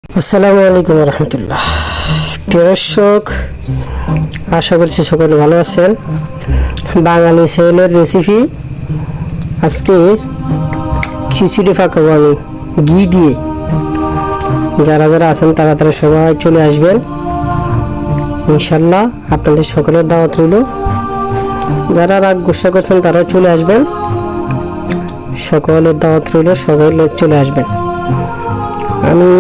আসসালামু আলাইকুম রহমতুল্লাহ। দর্শক, আশা করছি সকলে ভালো আছেন। বাঙালি সেলের রেসিপি আজকে খিচুড়ি পাকাবো আমি ঘি দিয়ে। যারা যারা আছেন তারা তারা সবাই চলে আসবেন ইনশাল্লাহ। আপনাদের সকলের দাওয়াত রইল। যারা রাগ গুসা করছেন তারাও চলে আসবেন, সকলের দাওয়াত রইল, সবাই লোক চলে আসবেন। আমি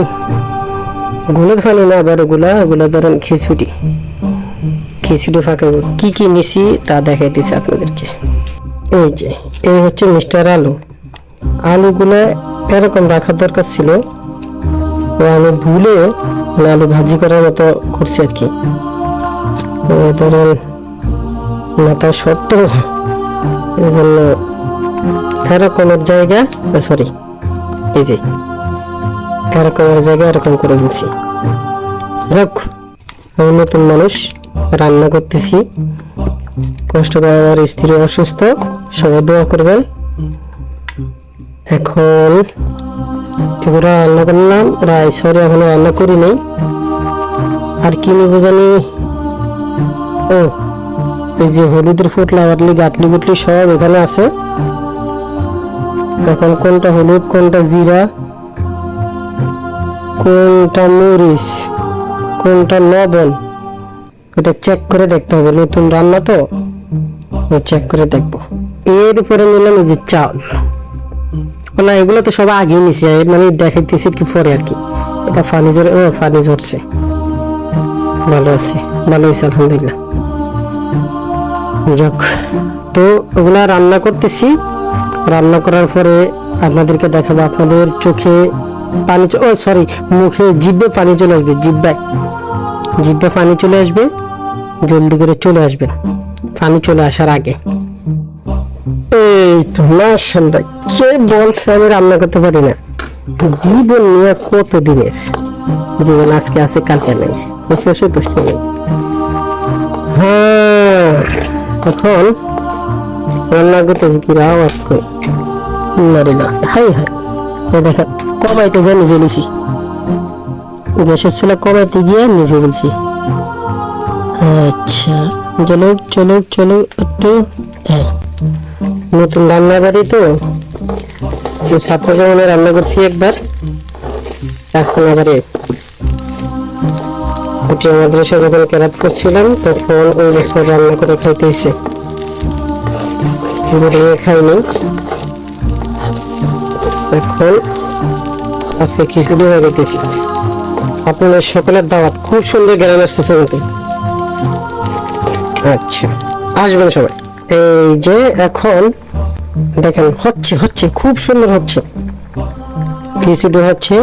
গুলের ফানি না আবার এগুলা ধরেন খিচুড়ি ফাঁকাবো। কি কি নিছি তা দেখাই দিচ্ছি আপনাদেরকে। এই হচ্ছে মিস্টার আলুগুলো এরকম রাখার দরকার ছিল, আমি ভুলে আলু ভাজি করার মতো করছি আর কি। ধরেন মাথা শক্ত, এই জন্য এরকমের জায়গা এই যে এরকমের জায়গা এরকম করে দিচ্ছি। যাক, আমি নতুন মানুষ, রান্না করতেছি, কষ্ট করে। আমার স্ত্রী অসুস্থ, সবাই দোয়া করবেন। এখন এগুলো রান্না করলাম, এখনো রান্না করি নাই। আর কি নিব জানি, এই যে হলুদের ফুটলা গাটলি গুটলি সব এখানে আছে। এখন কোনটা হলুদ, কোনটা জিরা, কোনটা মরিচ, কোনটা লবণ, এটা চেক করে দেখতে হবে। নতুন রান্না তো চেক করে দেখবো। এরপরে নিলাম এই যে চাউল। না, এগুলো তো সব আগে নিছি, মানে দেখাইতেছি কি পরে আর কি। এটা পানি ঝরছে, ভালো হয়েছে আলহামদুলিল্লাহ। যাক, তো ওগুলা রান্না করতেছি। রান্না করার পরে আপনাদেরকে দেখাবো। আপনাদের চোখে পানি, মুখে জিভে পানি চলে আসবে, জিভে পানি চলে আসবে। জলদি করে চলে আসবেন পানি চলে আসার আগে। এই তো মাশাআল্লাহ, কে বলছে আমি রান্না করতে পারি না? জীবন নিয়ে কত দিনের জীবন, আজকে আছে কালকে নেই, প্রশ্ন নেই। হ্যাঁ, এখন রান্না করতেছি কি আওয়াজ করে দেখেন, কবাইতে নিয়ে ফেলেছি, গ্যাসের ছিল কবাইতে গিয়ে নিয়ে ফেলছি। আচ্ছা, চলো একটু। নতুন রান্না বাড়ি তো, ছাত্র জীবনে রান্না করছি একবার, এখন আবার মাদ্রাসা যখন কেরাত করছিলাম তখন ওই বছর রান্না করে খাইতে হয়েছে, খাইনি। এখন আজকে খিচুড়ি হয়ে গেছি। আপনাদের সকলের দাওয়াত, খুব সুন্দর গ্রাম আসতেছে আমাকে। আচ্ছা, আসবেন সবাই। এই যে এখন দেখেন হচ্ছে খুব সুন্দর হচ্ছে খিচুড়ি হচ্ছে।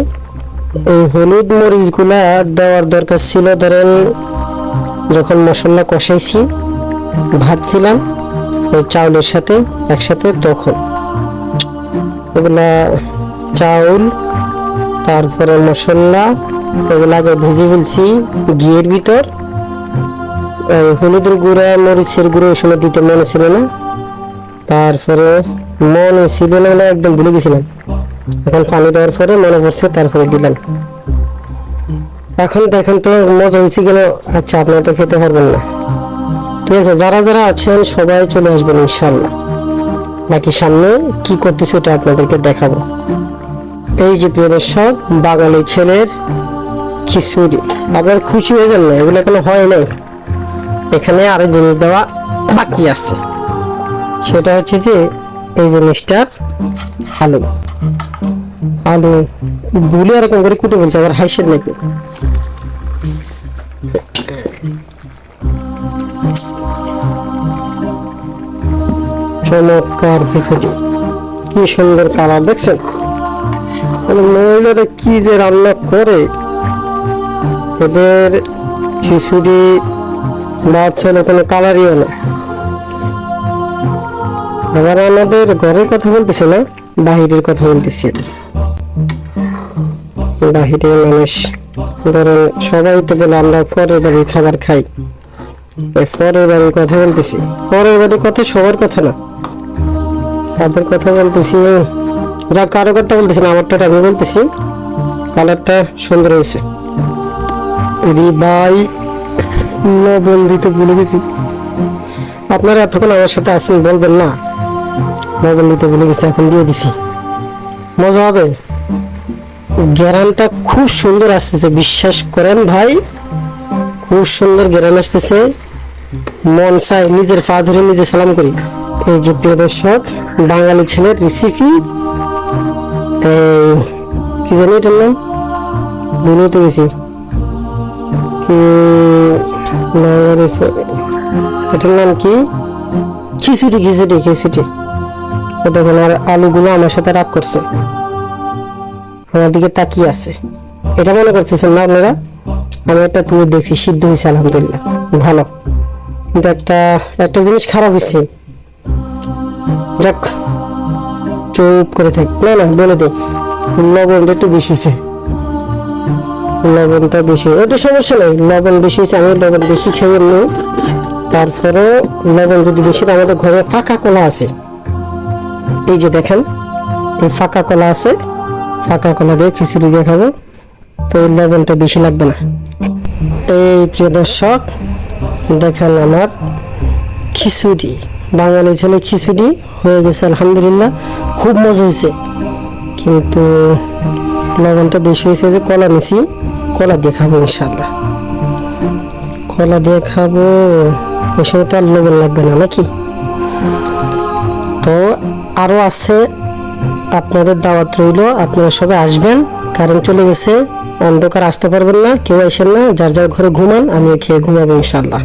এই হলুদ মরিচ গুলা দেওয়ার দরকার ছিল, ধরেন যখন মশলা কষাইছি ভাজছিলাম ওই চাউলের সাথে একসাথে, তখন ওগুলা চাউল তারপরে মশলা ওগুলা আগে ভেজে ফেলছি ঘিয়ের ভিতর। হলুদের গুঁড়া মরিচের গুঁড়ো ওই সময় দিতে মনে ছিল না, তারপরে মনে ছিল না, একদম ভুলে গেছিলাম। এখন পানি দেওয়ার পরে মনে পড়ছে, তারপরে দিলাম। এখন দেখেন তো মজা হয়েছে কেন। আচ্ছা, আপনারা তো খেতে পারবেন না, ঠিক আছে। যারা যারা আছেন সবাই চলে আসবেন ইনশাল্লাহ। বাকি সামনে কি করতেছে ওটা আপনাদেরকে দেখাবো। এই যে প্রিয় দর্শক, বাঙালি ছেলের খিচুড়ি। আপনার খুশি হয়ে যান না, এগুলো এখনো হয় নাই। এখানে আরো জিনিস দেওয়া বাকি আছে, সেটা হচ্ছে যে এই যে মিস্টার আলু ভুলে এরকম করে কুটে বলছে, আবার হাইসের নাকি। চমৎকার খিচুড়ি, কি সুন্দর কালার দেখছেন। মহিলারা কি যে রান্না করে, এদের খিচুড়ি বাচ্চাদের কোনো কালারই হলো। আবার আমাদের ঘরের কথা বলতেছে না, বাহিরের কথা বলতেছি। বাহিরের মানুষ ধরেন সবাই তো বলে আমরা পরের বাড়ির খাবার খাই, পরের বাড়ির কথা বলতেছি। পরের বাড়ির কথা সবার কথা না, তাদের কথা বলতেছি। যা কারো কথা বলতেছি না, আমারটা আমি বলতেছি। কালারটা সুন্দর হয়েছে। ভাই লবণ দিতে ভুলে গেছি, আপনারা এতক্ষণ আমার সাথে আসেন বলবেন না, লবণ দিতে ভুলে গেছি, এখন দিয়ে দিছি। মজা হবে, গ্যারানটা খুব সুন্দর আসতেছে, বিশ্বাস করেন ভাই, খুব সুন্দর গ্যারান আসতেছে। মন চায় নিজের পা ধরে নিজে সালাম করি। এই যে প্রিয় দর্শক, বাঙালি ছেলের রেসিপি, কি জানি এটার নাম, ভুলে তো গেছি, কি এটার নাম কি, খিচুড়ি খিচুড়ি খিচুড়ি। দেখুন আর আলুগুলো আমার সাথে রাগ করছে, আমার দিকে তাকিয়ে আছে। এটা মনে করতেছেন না আপনারা, আমি একটা তুলে দেখছি, সিদ্ধ হয়েছে আলহামদুলিল্লাহ ভালো, কিন্তু একটা জিনিস খারাপ হয়েছে। যাক, চুপ করে থাক, না না বলে দে, লবণটা একটু বেশি হয়েছে, লবণটা বেশি, ওটা সমস্যা নেই, লবণ বেশি হয়েছে, আমি লবণ বেশি খেয়ে নিই। তারপরেও লবণ যদি বেশি, আমাদের ঘরে ফাঁকা কলা আছে, এই যে দেখেন এই ফাঁকা কলা আছে, ফাঁকা কলা দিয়ে খিচুড়ি দিয়ে খাবো, তো লবণটা বেশি লাগবে না। এই প্রিয় দর্শক দেখেন আমার খিচুড়ি, বাঙালি ছেলে খিচুড়ি হয়ে গেছে আলহামদুলিল্লাহ, খুব মজা হয়েছে, কিন্তু লবণটা বেশি হয়েছে। যে কলা নিছি, কলা দিয়ে খাবো ইনশাল্লাহ, কলা দিয়ে খাবো, ওই সময় তো আর লবণ লাগবে না নাকি। তো আরও আছে, আপনাদের দাওয়াত রইল, আপনারা সবাই আসবেন। কারেন্ট চলে গেছে, অন্ধকার আসতে পারবেন না, কেউ আসেন না, যার যার ঘরে ঘুমান, আমি খেয়ে ঘুমাবো ইনশাল্লাহ।